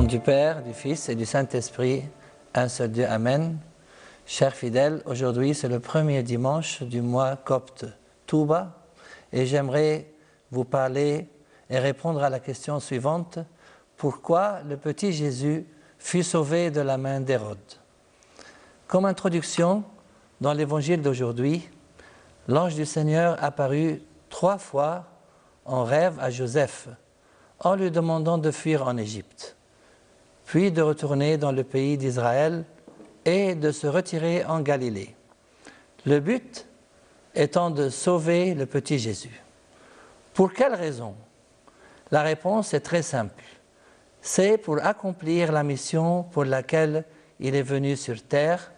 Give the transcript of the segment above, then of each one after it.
du Père, du Fils et du Saint-Esprit, un seul Dieu, Amen. Chers fidèles, aujourd'hui c'est le premier dimanche du mois copte Touba et j'aimerais vous parler et répondre à la question suivante. Pourquoi le petit Jésus fut sauvé de la main d'Hérode? Comme introduction, dans l'évangile d'aujourd'hui, l'ange du Seigneur apparut 3 fois en rêve à Joseph en lui demandant de fuir en Égypte, puis de retourner dans le pays d'Israël et de se retirer en Galilée. Le but étant de sauver le petit Jésus. Pour quelle raison? La réponse est très simple. C'est pour accomplir la mission pour laquelle il est venu sur terre.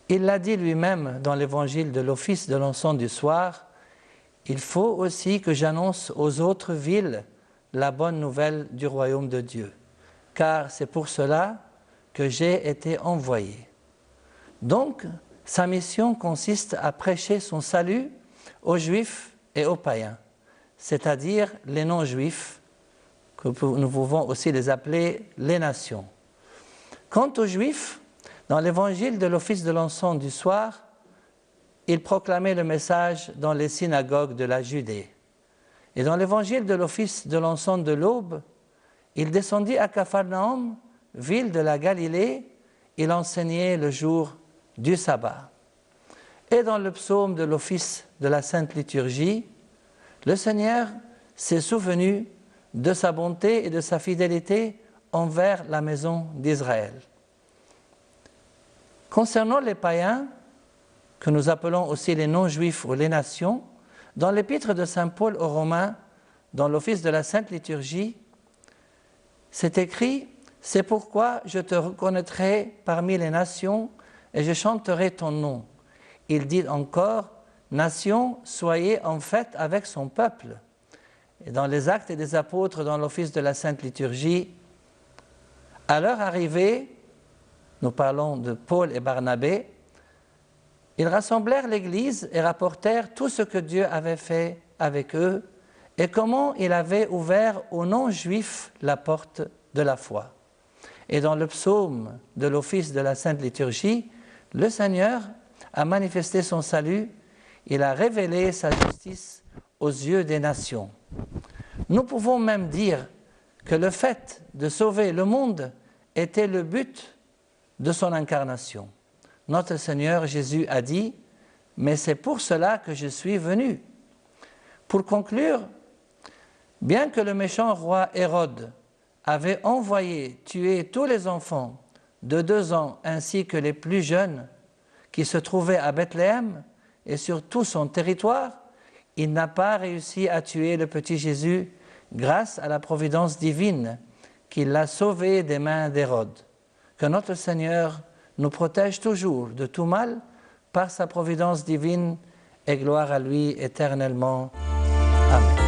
Il l'a dit lui-même dans l'évangile de l'office de l'encens du soir. Il faut aussi que j'annonce aux autres villes la bonne nouvelle du royaume de Dieu, car c'est pour cela que j'ai été envoyé. Donc, sa mission consiste à prêcher son salut aux Juifs et aux païens, c'est-à-dire les non-Juifs, que nous pouvons aussi les appeler les nations. Quant aux Juifs, dans l'évangile de l'office de l'encens du soir, il proclamait le message dans les synagogues de la Judée. Et dans l'évangile de l'office de l'encens de l'aube, il descendit à Capharnaüm, ville de la Galilée, il enseignait le jour du sabbat. Et dans le psaume de l'office de la Sainte Liturgie, le Seigneur s'est souvenu de sa bonté et de sa fidélité envers la maison d'Israël. Concernant les païens, que nous appelons aussi les non-juifs ou les nations, dans l'épître de saint Paul aux Romains, dans l'office de la Sainte Liturgie, c'est écrit « C'est pourquoi je te reconnaîtrai parmi les nations et je chanterai ton nom. » Il dit encore « Nation, soyez en fête avec son peuple. » Et dans les Actes des Apôtres, dans l'office de la Sainte Liturgie, à leur arrivée, nous parlons de Paul et Barnabé, ils rassemblèrent l'Église et rapportèrent tout ce que Dieu avait fait avec eux et comment il avait ouvert aux non-juifs la porte de la foi. Et dans le psaume de l'office de la Sainte Liturgie, le Seigneur a manifesté son salut, il a révélé sa justice aux yeux des nations. Nous pouvons même dire que le fait de sauver le monde était le but de son incarnation. Notre Seigneur Jésus a dit « Mais c'est pour cela que je suis venu ». Pour conclure, bien que le méchant roi Hérode avait envoyé tuer tous les enfants de 2 ans ainsi que les plus jeunes qui se trouvaient à Bethléem et sur tout son territoire, il n'a pas réussi à tuer le petit Jésus grâce à la providence divine qui l'a sauvé des mains d'Hérode. Que notre Seigneur nous protège toujours de tout mal par sa providence divine et gloire à lui éternellement. Amen.